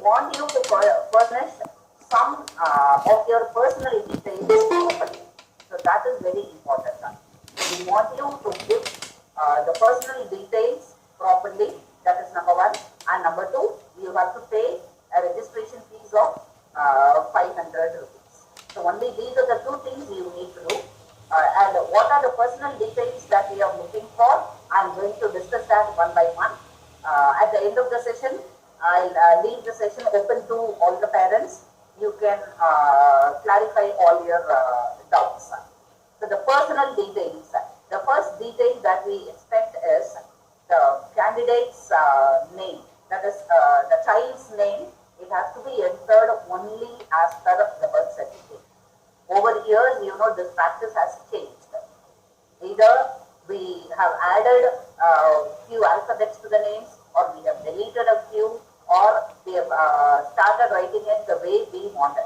want you to furnish some of your personal details properly. So that is very important. So we want you to give the personal details properly. That is number one. And number two, you have to pay a registration fees of 500 rupees. So only these are the two things you need to do. And what are the personal details that we are looking for? I'm going to discuss that one by one. At the end of the session, I'll leave the session open to all the parents. You can clarify all your doubts. So the personal details. The first detail that we expect is the candidate's name. That is the child's name. It has to be entered only as per the birth certificate. Over years, this practice has changed. Either we have added few alphabets to the names, or we have deleted a few, or we have started writing it the way we wanted.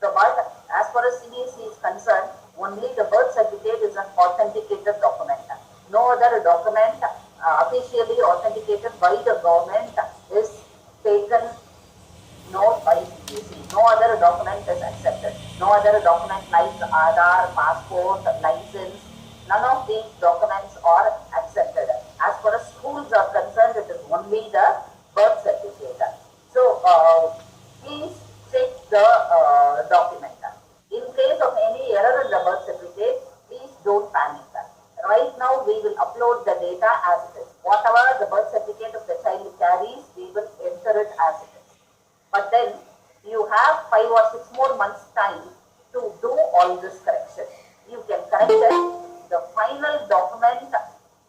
So, but as far as CBSE is concerned, only the birth certificate is an authenticated document. No other document officially authenticated by the government is taken note by CBSE. No other document is accepted. No other document like Aadhaar, passport, license, none of these documents are accepted. As far as schools are concerned, it is only the birth certificate. So, please check the document. In case of any error in the birth certificate, please don't panic. Right now, we will upload the data as it is. Whatever the birth certificate of the child carries, we will enter it as it is. But then, you have 5 or 6 more months time to do all this correction. You can correct it. The final document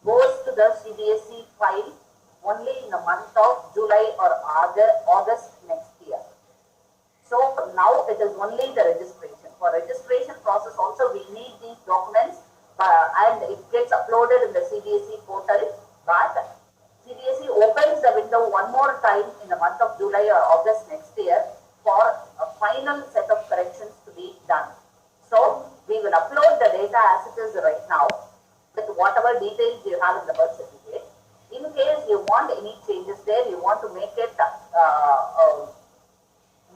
goes to the CBSE file only in the month of July or August next year. So now it is only the registration. For registration process also we need these documents and it gets uploaded in the CBSE portal. But CBSE opens the window one more time in the month of July or August next year for a final set of corrections to be done. So we will upload the data as it is right now with whatever details you have in the birth certificate. In case you want any changes there, you want to make it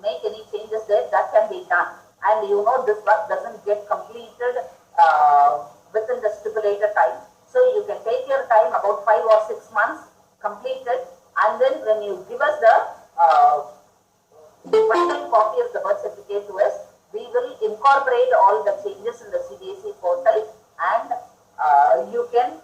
make any changes there, that can be done. And this work doesn't get completed within the stipulated time. So you can take your time, about 5 or 6 months, complete it, and then when you give us the final copy of the birth certificate to us, we will incorporate all the changes in the CBSE portal, and you can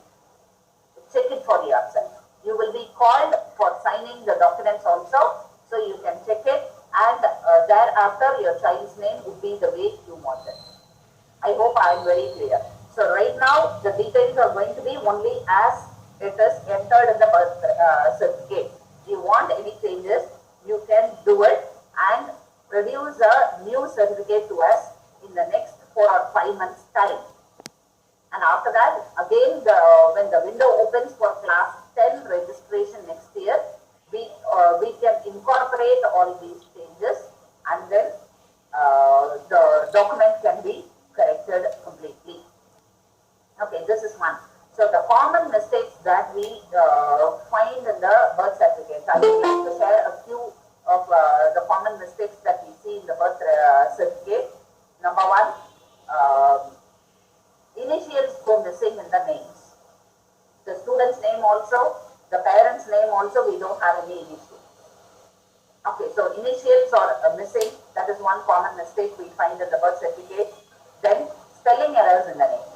check it for yourself. You will be called for signing the documents also, so you can check it, and thereafter your child's name would be the way you want it. I hope I am very clear. So right now the details are going to be only as it is entered in the birth certificate. If you want any changes, you can do it and produce a new certificate to us in the next 4 or 5 months time. And after that, again, when the window opens for class 10 registration next year, we can incorporate all these changes, and then the document can be corrected completely. Okay, this is one. So the common mistakes that we find in the birth certificate, I would like to share a few of the common mistakes that we see in the birth certificate. Number one, initials go missing in the names. The student's name also, the parent's name also, we don't have any initials. Okay, so initials are missing. That is one common mistake we find in the birth certificate. Then spelling errors in the names.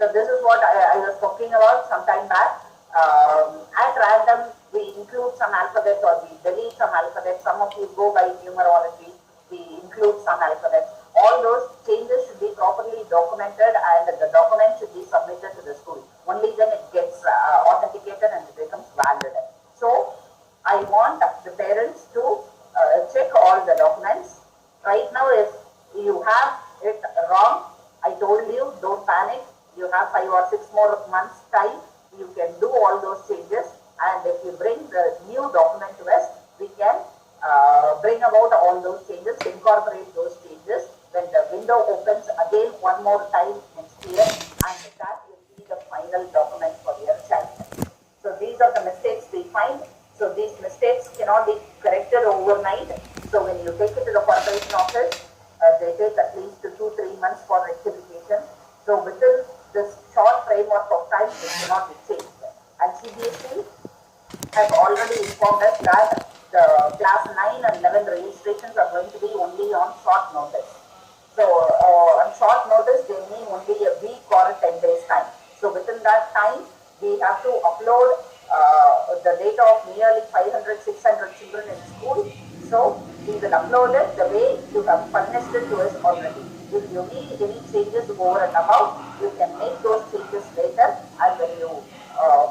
So this is what I was talking about some time back. At random, we include some alphabets or we delete some alphabets. Some of you go by numerology. We include some alphabets. All those changes should be properly documented, and the document should be submitted to the school. Only then it gets authenticated and it becomes valid. So I want the parents to check all the documents. Right now, if you have it wrong, I told you, don't panic. You have 5 or 6 more months time. You can do all those changes, and if you bring the new document to us, we can bring about all those changes, incorporate those changes when the window opens again one more time next year, and that will be the final document for your child. So these are the mistakes we find. So these mistakes cannot be corrected overnight. So when you take it to the corporation office, they take at least 2-3 months for rectification. So within this short framework of time, it cannot be changed. And CBSE has already informed us that the class 9 and 11 registrations are going to be only on short notice. So on short notice, they mean only a week or 10 days time. So within that time, we have to upload the data of nearly 500-600 children in school. So we will upload it the way you have furnished it to us already. If you need any changes over and above, you can make those changes later, and when you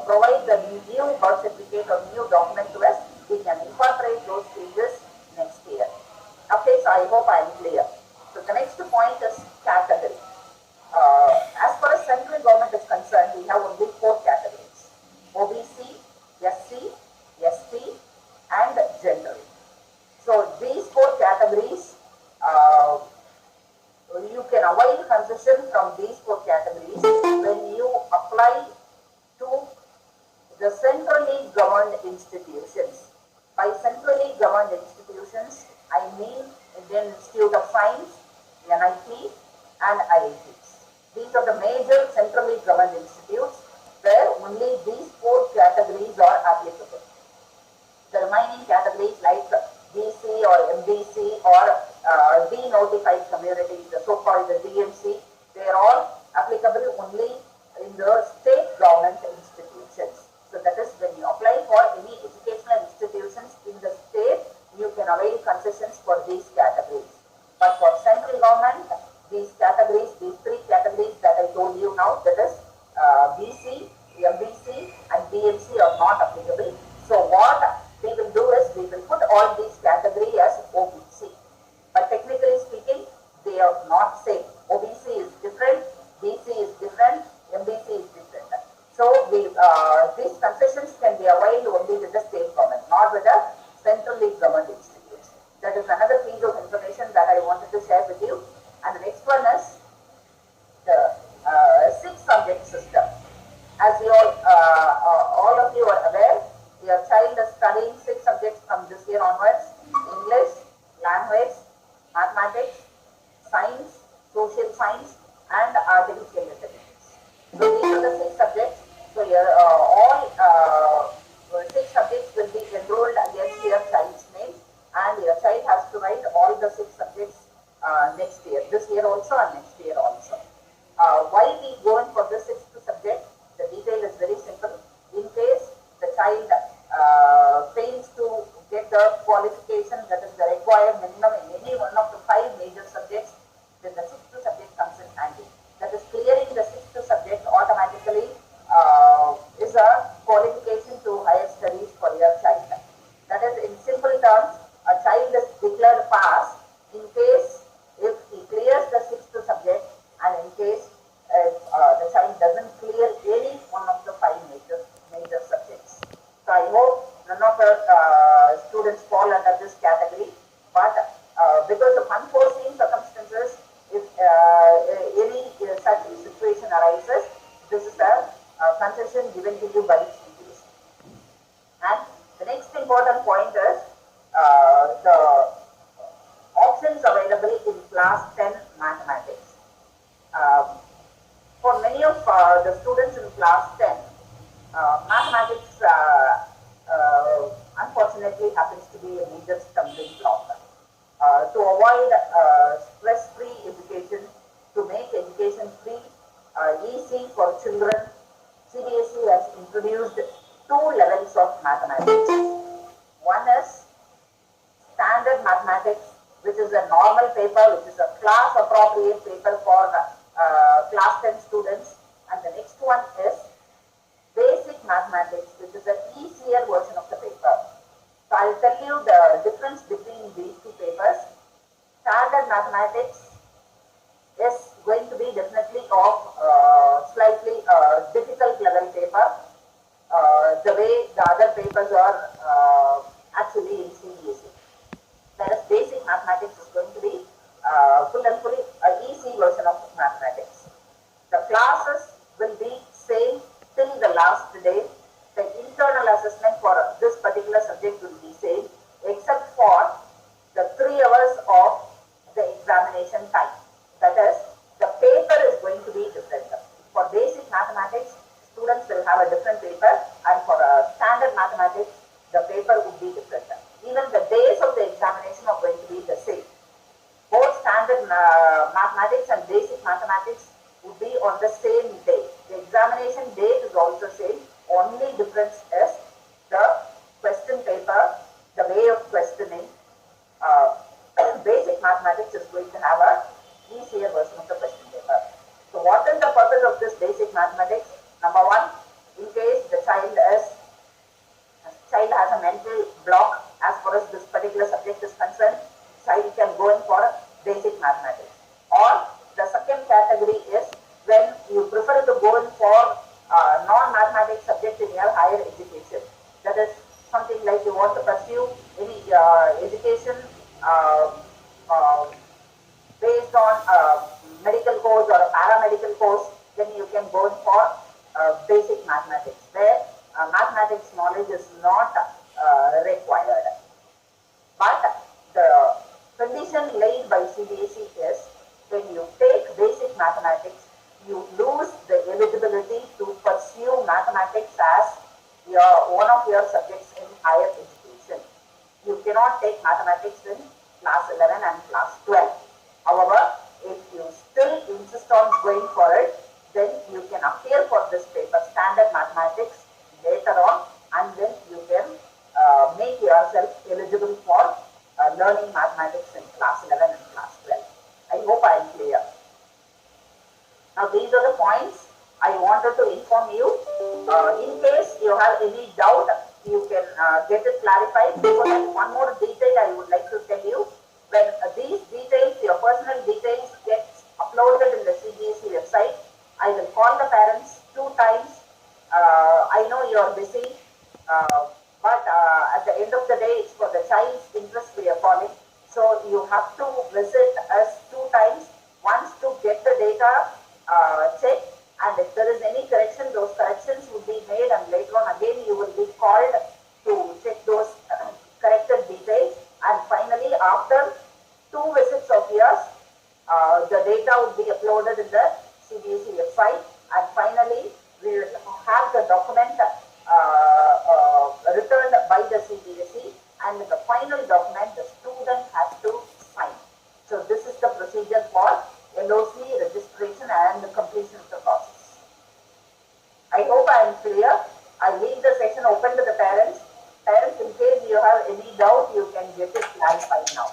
provide the new birth certificate or new document to us, we can incorporate those changes next year. Okay, so I hope I am clear. So the next point is category. As far as central government is concerned, we have only 4 categories: OBC, SC, ST, and general. So these 4 categories, you can avail concession from these 4 categories when you apply to the centrally governed institutions. By centrally governed institutions, I mean Indian Institute of Science, NIT, and IITs. These are the major centrally governed institutes where only these 4 categories are applicable. The remaining categories like BC or MBC or denotified communities, the so-called DMC, they are all applicable only in the state government institutions. So that is, when you apply for any educational institutions in the state, you can avail concessions for these categories. But for central government, these categories, these 3 categories that I told you now, that is BC, MBC, and DMC are not applicable. So what we will do is, we will put all these categories as OBC. But technically speaking, they are not same. OBC is different, BC is different, MBC is different. So these concessions can be availed only with the state government, not with the centrally governed institutes. That is another piece of information that I wanted to share with you. And the next one is the 6-subject system. As you all of you are aware, your child is studying 6 subjects from this year onwards: English, language, mathematics, science, social science, and artificial intelligence. So these are the 6 subjects. So all 6 subjects will be enrolled against your child's name, and your child has to write all the 6 subjects next year, this year also and next year also. Why we going for the 6th subject? The detail is very simple. In case the child fails to get the qualification, that is the required minimum in any one of the 5 major subjects, then the 6th subject comes in handy. That is, clearing the 6th subject automatically is a qualification to higher studies for your child. That is, in simple terms, a child is declared pass in case if he clears the 6th subject, and in case if the child doesn't clear any one of the 5 major subjects. So I hope none of the students fall under this category, but because of unforeseen circumstances, if any such situation arises, this is a concession given to you by CBSE. And the next important point is the options available in class 10 mathematics. For many of the students in class 10, mathematics unfortunately happens to be a major stumbling block. To avoid stress-free education, to make education free, easy for children, CBSE has introduced 2 levels of mathematics. One is standard mathematics, which is a normal paper, which is a class-appropriate paper for class 10 students, and the next one is basic mathematics, which is an easier version of the paper. So I'll tell you the difference between these 2 papers. Standard mathematics is going to be definitely of slightly difficult level paper, the way the other papers are actually in CBSE. Whereas basic mathematics is going to be full and fully easy version of mathematics. The classes will be same till the last day. The internal assessment for this particular examination time. That is, the paper is going to be different. For basic mathematics, students will have a different paper, and for standard mathematics, the paper would be different. Even the days of the examination are going to be the same. Both standard mathematics and basic mathematics would be on the same day. The examination date is also same. Only difference is the question paper, the way of questioning. Basic mathematics is going to have a easier version of the question paper. So what is the purpose of this basic mathematics? Number one, in case the child has a mental block as far as this particular subject is concerned, child can go in for basic mathematics. Or the second category is when you prefer to go in for non-mathematics subject in your higher education. That is something like you want to pursue any education based on a medical course or a paramedical course, then you can go in for basic mathematics, where mathematics knowledge is not required. But the condition laid by CBSE is when you take basic mathematics, you lose the eligibility to pursue mathematics as one of your subjects in higher education. You cannot take mathematics in class 11 and class 12. However, if you still insist on going for it, then you can appear for this paper, standard mathematics, later on, and then you can make yourself eligible for learning mathematics in class 11 and class 12. I hope I am clear. Now these are the points I wanted to inform you. In case you have any doubt, you can get it clarified. Before that, one more detail I would like to tell you. When these details, your personal details, get uploaded in the CBSE website, I will call the parents 2 times. I know you are busy, but at the end of the day, it's for the child's interest we are calling. So you have to visit us 2 times. Once to get the data checked, and if there is any correction, those corrections will be made, and later on again you will be called to check those corrected details. And finally, after 2 visits of yours, the data would be uploaded in the CBSE website, and finally we will have the document returned by the CBSE, and the final document the student has to sign. So this is the procedure for LOC registration and the completion of the process. I hope I am clear. I leave the session open to the parents. Parents, in case you have any doubt, you can get it clarified now.